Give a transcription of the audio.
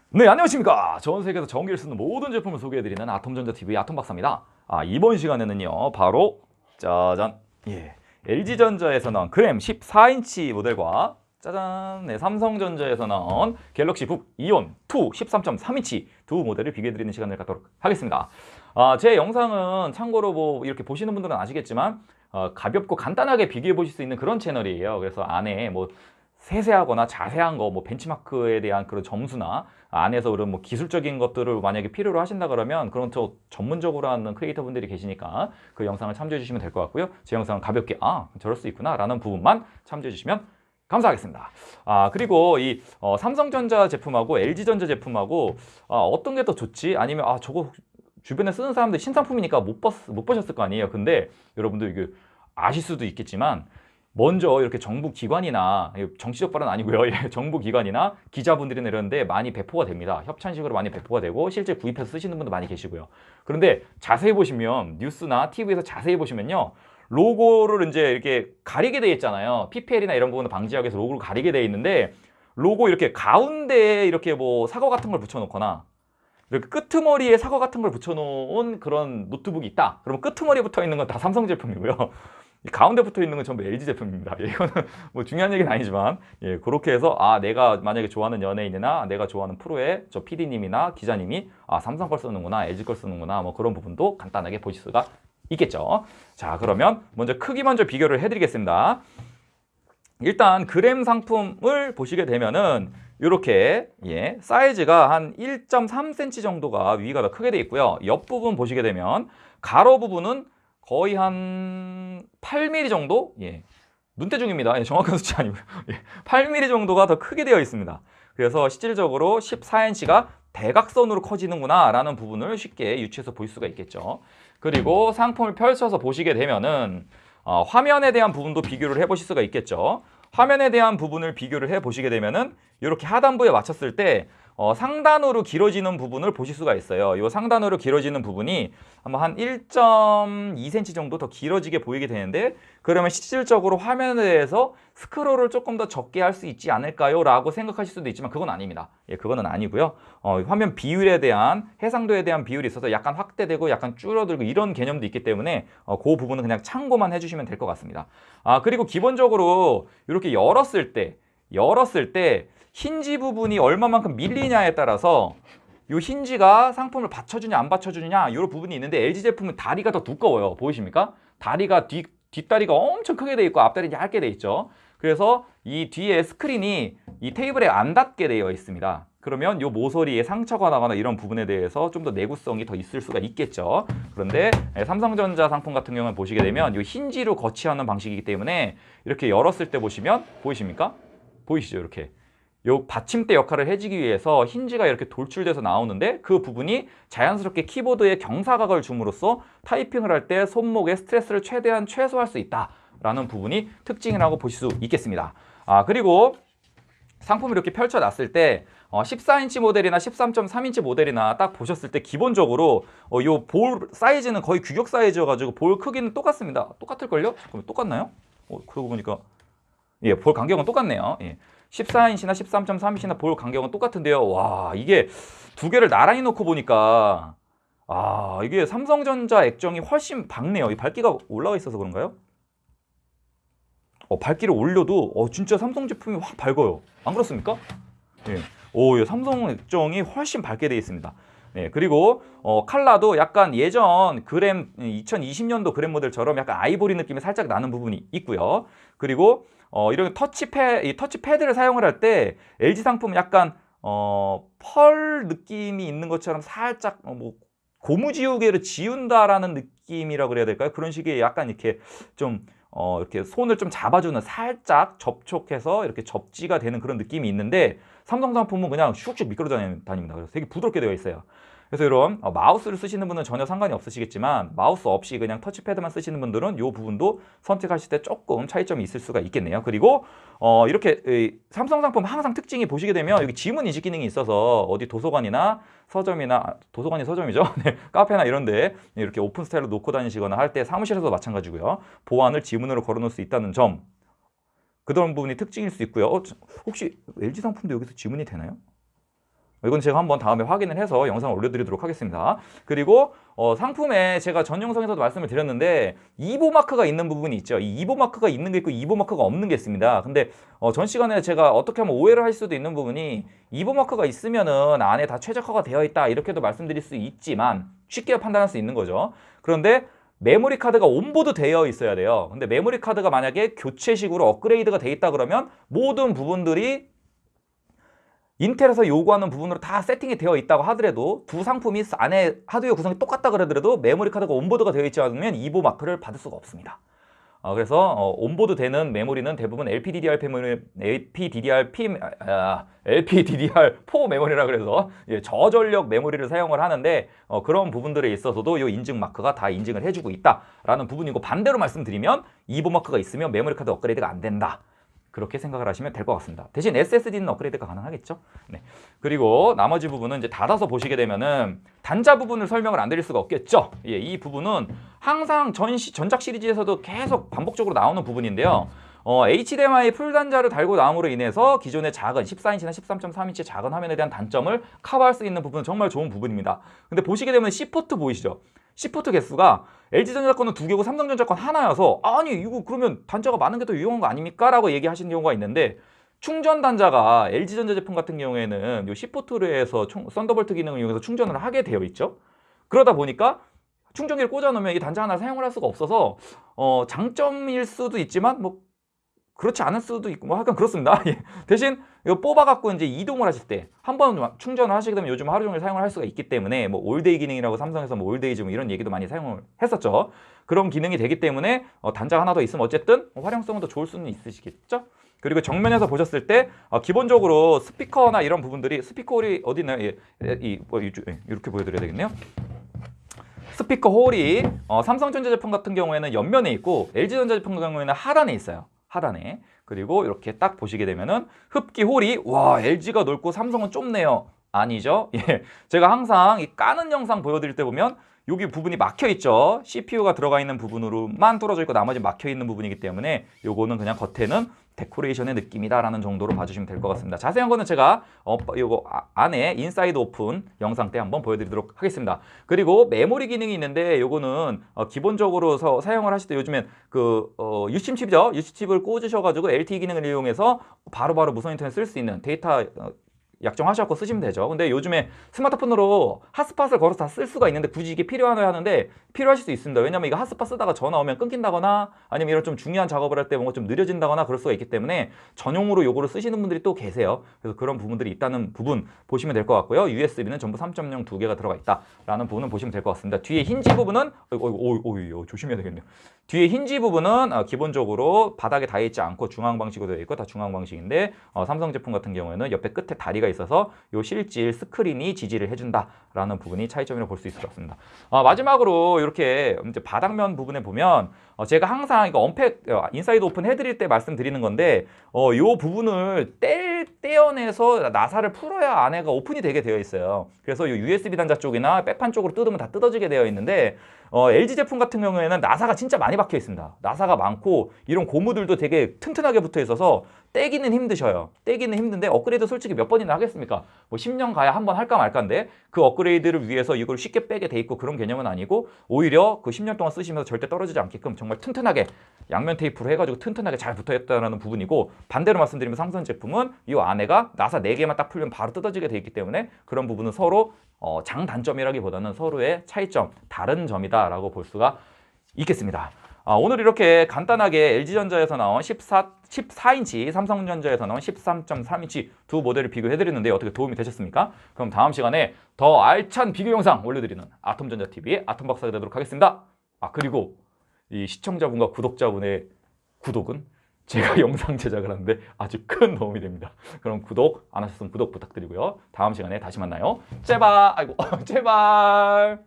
네, 안녕하십니까. 전 세계에서 전기를 쓰는 모든 제품을 소개해드리는 아톰전자TV의 아톰박사입니다. 이번 시간에는요, 바로 짜잔, LG전자에서 나온 그램 14인치 모델과 짜잔, 삼성전자에서 나온 갤럭시 북 이온 2 13.3인치 두 모델을 비교해드리는 시간을 갖도록 하겠습니다. 제 영상은 참고로 뭐 이렇게 보시는 분들은 아시겠지만 가볍고 간단하게 비교해 보실 수 있는 그런 채널이에요. 그래서 안에 뭐 세세하거나 자세한 거, 뭐 벤치마크에 대한 그런 점수나 안에서 그런 뭐 기술적인 것들을 만약에 필요로 하신다 그러면 그런 저 전문적으로 하는 크리에이터 분들이 계시니까 그 영상을 참조해 주시면 될 것 같고요. 제 영상은 가볍게 저럴 수 있구나 라는 부분만 참조해 주시면 감사하겠습니다. 그리고 이 삼성전자 제품하고 LG전자 제품하고 어떤 게 더 좋지? 아니면 저거 주변에 쓰는 사람들 신상품이니까 못 보셨을 거 아니에요. 근데 여러분들 이게 아실 수도 있겠지만 먼저 이렇게 정부 기관이나 정치적 발언 아니고요. 정부 기관이나 기자분들이 이런데 많이 배포가 됩니다. 협찬식으로 많이 배포가 되고 실제 구입해서 쓰시는 분도 많이 계시고요. 그런데 자세히 보시면 뉴스나 TV에서 자세히 보시면요. 로고를 이제 이렇게 가리게 돼 있잖아요. PPL이나 이런 부분을 방지하기 위해서 로고를 가리게 돼 있는데 로고 이렇게 가운데에 이렇게 뭐 사과 같은 걸 붙여놓거나 이렇게 끄트머리에 사과 같은 걸 붙여놓은 그런 노트북이 있다. 그러면 끄트머리에 붙어 있는 건 다 삼성 제품이고요. 가운데 붙어 있는 건 전부 LG 제품입니다. 이거는 뭐 중요한 얘기는 아니지만 그렇게 해서 내가 만약에 좋아하는 연예인이나 내가 좋아하는 프로의 저 PD님이나 기자님이 삼성 걸 쓰는구나, LG 걸 쓰는구나 뭐 그런 부분도 간단하게 보실 수가 있겠죠. 자, 그러면 먼저 비교를 해드리겠습니다. 일단 그램 상품을 보시게 되면은 이렇게 사이즈가 한 1.3cm 정도가 위가 더 크게 돼 있고요. 옆부분 보시게 되면 가로 부분은 거의 한 8mm 정도? 눈대중입니다. 정확한 수치 아니고요. 8mm 정도가 더 크게 되어 있습니다. 그래서 실질적으로 14인치가 대각선으로 커지는구나 라는 부분을 쉽게 유추해서 볼 수가 있겠죠. 그리고 상품을 펼쳐서 보시게 되면은 화면에 대한 부분도 비교를 해보실 수가 있겠죠. 화면에 대한 부분을 비교를 해보시게 되면은 이렇게 하단부에 맞췄을 때 상단으로 길어지는 부분을 보실 수가 있어요. 이 상단으로 길어지는 부분이 아마 한 1.2cm 정도 더 길어지게 보이게 되는데 그러면 실질적으로 화면에 대해서 스크롤을 조금 더 적게 할 수 있지 않을까요? 라고 생각하실 수도 있지만 그건 아닙니다. 그거는 아니고요. 화면 비율에 대한 해상도에 대한 비율이 있어서 약간 확대되고 약간 줄어들고 이런 개념도 있기 때문에 그 부분은 그냥 참고만 해주시면 될 것 같습니다. 그리고 기본적으로 이렇게 열었을 때 힌지 부분이 얼마만큼 밀리냐에 따라서 이 힌지가 상품을 받쳐주냐 안 받쳐주냐 이런 부분이 있는데 LG 제품은 다리가 더 두꺼워요. 보이십니까? 다리가 뒷다리가 엄청 크게 돼 있고 앞다리 얇게 돼 있죠. 그래서 이 뒤에 스크린이 이 테이블에 안 닿게 되어 있습니다. 그러면 이 모서리에 상처가 나거나 이런 부분에 대해서 좀 더 내구성이 더 있을 수가 있겠죠. 그런데 삼성전자 상품 같은 경우는 보시게 되면 이 힌지로 거치하는 방식이기 때문에 이렇게 열었을 때 보시면 보이십니까? 보이시죠? 이렇게. 요 받침대 역할을 해주기 위해서 힌지가 이렇게 돌출돼서 나오는데 그 부분이 자연스럽게 키보드에 경사각을 줌으로써 타이핑을 할 때 손목의 스트레스를 최대한 최소화할 수 있다라는 부분이 특징이라고 보실 수 있겠습니다. 그리고 상품을 이렇게 펼쳐놨을 때 14인치 모델이나 13.3인치 모델이나 딱 보셨을 때 기본적으로 요 볼 사이즈는 거의 규격 사이즈여가지고 볼 크기는 똑같습니다. 똑같을걸요? 잠깐만, 똑같나요? 그러고 보니까 볼 간격은 똑같네요. 14인치나 13.3인치나 볼 간격은 똑같은데요. 와, 이게 두 개를 나란히 놓고 보니까 이게 삼성전자 액정이 훨씬 밝네요. 이 밝기가 올라가 있어서 그런가요? 밝기를 올려도 진짜 삼성 제품이 확 밝아요. 안 그렇습니까? 삼성 액정이 훨씬 밝게 되어 있습니다. 그리고 컬러도 약간 예전 그램 2020년도 그램 모델처럼 약간 아이보리 느낌이 살짝 나는 부분이 있고요. 그리고 이런 터치패드를 사용을 할 때 LG 상품은 약간 펄 느낌이 있는 것처럼 살짝 뭐 고무지우개를 지운다라는 느낌이라고 그래야 될까요? 그런 식의 약간 이렇게 좀 이렇게 손을 좀 잡아주는 살짝 접촉해서 이렇게 접지가 되는 그런 느낌이 있는데 삼성 상품은 그냥 슉슉 미끄러 다닙니다. 그래서 되게 부드럽게 되어 있어요. 그래서 이런 마우스를 쓰시는 분은 전혀 상관이 없으시겠지만 마우스 없이 그냥 터치패드만 쓰시는 분들은 이 부분도 선택하실 때 조금 차이점이 있을 수가 있겠네요. 그리고 이렇게 삼성 상품 항상 특징이 보시게 되면 여기 지문 인식 기능이 있어서 어디 도서관이나 서점이나 도서관이 서점이죠. 카페나 이런데 이렇게 오픈 스타일로 놓고 다니시거나 할 때 사무실에서도 마찬가지고요. 보안을 지문으로 걸어놓을 수 있다는 점 그런 부분이 특징일 수 있고요. 혹시 LG 상품도 여기서 지문이 되나요? 이건 제가 한번 다음에 확인을 해서 영상을 올려드리도록 하겠습니다. 그리고 상품에 제가 전 영상에서도 말씀을 드렸는데 이보 마크가 있는 부분이 있죠. 이 이보 마크가 있는 게 있고 이보 마크가 없는 게 있습니다. 근데 전 시간에 제가 어떻게 하면 오해를 할 수도 있는 부분이 이보 마크가 있으면은 안에 다 최적화가 되어 있다 이렇게도 말씀드릴 수 있지만 쉽게 판단할 수 있는 거죠. 그런데 메모리 카드가 온보드 되어 있어야 돼요. 근데 메모리 카드가 만약에 교체식으로 업그레이드가 돼 있다 그러면 모든 부분들이 인텔에서 요구하는 부분으로 다 세팅이 되어 있다고 하더라도 두 상품이 안에 하드웨어 구성이 똑같다 그러더라도 메모리 카드가 온보드가 되어 있지 않으면 이보 마크를 받을 수가 없습니다. 그래서 온보드 되는 메모리는 대부분 LPDDR4 메모리라 그래서 저전력 메모리를 사용을 하는데 그런 부분들에 있어서도 이 인증 마크가 다 인증을 해주고 있다라는 부분이고, 반대로 말씀드리면 이보 마크가 있으면 메모리 카드 업그레이드가 안 된다. 그렇게 생각을 하시면 될 것 같습니다. 대신 SSD는 업그레이드가 가능하겠죠. 네. 그리고 나머지 부분은 이제 닫아서 보시게 되면은 단자 부분을 설명을 안 드릴 수가 없겠죠. 예, 이 부분은 항상 전작 시리즈에서도 계속 반복적으로 나오는 부분인데요. HDMI 풀 단자를 달고 나옴으로 인해서 기존의 작은 14인치나 13.3인치 작은 화면에 대한 단점을 커버할 수 있는 부분은 정말 좋은 부분입니다. 근데 보시게 되면 C포트 보이시죠? C포트 개수가 LG전자 거는 2개고 삼성전자 건 하나여서 아니 이거 그러면 단자가 많은 게 더 유용한 거 아닙니까? 라고 얘기하시는 경우가 있는데, 충전 단자가 LG전자 제품 같은 경우에는 이 C포트로 해서 썬더볼트 기능을 이용해서 충전을 하게 되어 있죠. 그러다 보니까 충전기를 꽂아 놓으면 이 단자 하나 사용을 할 수가 없어서 장점일 수도 있지만 뭐 그렇지 않을 수도 있고 뭐 약간 그렇습니다. 대신 이거 뽑아갖고 이제 이동을 하실 때 한번 충전을 하시게 되면 요즘 하루 종일 사용을 할 수가 있기 때문에 뭐 올데이 기능이라고 삼성에서 뭐 올데이즈 뭐 이런 얘기도 많이 사용을 했었죠. 그런 기능이 되기 때문에 단자 하나 더 있으면 어쨌든 활용성은 더 좋을 수는 있으시겠죠. 그리고 정면에서 보셨을 때 기본적으로 스피커나 이런 부분들이 스피커 홀이 어디 있나요? 이렇게 보여드려야 되겠네요. 스피커 홀이 삼성전자 제품 같은 경우에는 옆면에 있고 LG전자 제품 같은 경우에는 하단에 있어요. 하단에. 그리고 이렇게 딱 보시게 되면은 흡기 홀이 와 LG가 넓고 삼성은 좁네요. 아니죠? 예, 제가 항상 이 까는 영상 보여드릴 때 보면 여기 부분이 막혀 있죠. CPU가 들어가 있는 부분으로만 뚫어져 있고 나머지 막혀 있는 부분이기 때문에 요거는 그냥 겉에는 데코레이션의 느낌이다라는 정도로 봐주시면 될 것 같습니다. 자세한 거는 제가 요거 안에 인사이드 오픈 영상 때 한번 보여드리도록 하겠습니다. 그리고 메모리 기능이 있는데 요거는 기본적으로 사용을 하실 때 요즘엔 그 유심칩이죠. 유심칩을 꽂으셔가지고 LTE 기능을 이용해서 바로바로 무선 인터넷 쓸 수 있는 데이터 약정하셔서 쓰시면 되죠. 근데 요즘에 스마트폰으로 핫스팟을 걸어서 다 쓸 수가 있는데 굳이 이게 필요하나 하는데 필요하실 수 있습니다. 왜냐면 이거 핫스팟 쓰다가 전화 오면 끊긴다거나 아니면 이런 좀 중요한 작업을 할 때 뭔가 좀 느려진다거나 그럴 수가 있기 때문에 전용으로 요거를 쓰시는 분들이 또 계세요. 그래서 그런 부분들이 있다는 부분 보시면 될 것 같고요. USB는 전부 3.0 두 개가 들어가 있다라는 부분은 보시면 될 것 같습니다. 뒤에 힌지 부분은 조심해야 되겠네요. 뒤에 힌지 부분은 기본적으로 바닥에 닿아 있지 않고 중앙 방식으로 되어 있고 다 중앙 방식인데 삼성 제품 같은 경우에는 옆에 끝에 다리가 있어서 요 실질 스크린이 지지를 해준다라는 부분이 차이점이라고 볼 수 있을 것 같습니다. 마지막으로 이렇게 이제 바닥면 부분에 보면 제가 항상 이거 인사이드 오픈 해드릴 때 말씀드리는 건데 요 부분을 떼어내서 나사를 풀어야 안에가 오픈이 되게 되어 있어요. 그래서 요 USB 단자 쪽이나 백판 쪽으로 뜯으면 다 뜯어지게 되어 있는데 LG 제품 같은 경우에는 나사가 진짜 많이 박혀 있습니다. 나사가 많고 이런 고무들도 되게 튼튼하게 붙어 있어서 떼기는 힘드셔요. 떼기는 힘든데 업그레이드 솔직히 몇 번이나 하겠습니까? 뭐 10년 가야 한 번 할까 말까인데 그 업그레이드를 위해서 이걸 쉽게 빼게 돼 있고 그런 개념은 아니고 오히려 그 10년 동안 쓰시면서 절대 떨어지지 않게끔 정말 튼튼하게 양면 테이프로 해가지고 튼튼하게 잘 붙어 있다는 부분이고, 반대로 말씀드리면 삼성 제품은 이 안에가 나사 4개만 딱 풀면 바로 뜯어지게 돼 있기 때문에 그런 부분은 서로 장단점이라기보다는 서로의 차이점, 다른 점이다라고 볼 수가 있겠습니다. 오늘 이렇게 간단하게 LG전자에서 나온 14인치, 삼성전자에서 나온 13.3인치 두 모델을 비교해드렸는데 어떻게 도움이 되셨습니까? 그럼 다음 시간에 더 알찬 비교 영상 올려드리는 아톰전자TV의 아톰박사가 되도록 하겠습니다. 그리고 이 시청자분과 구독자분의 구독은 제가 영상 제작을 하는데 아주 큰 도움이 됩니다. 그럼 구독 안 하셨으면 구독 부탁드리고요. 다음 시간에 다시 만나요. 제발! 제발!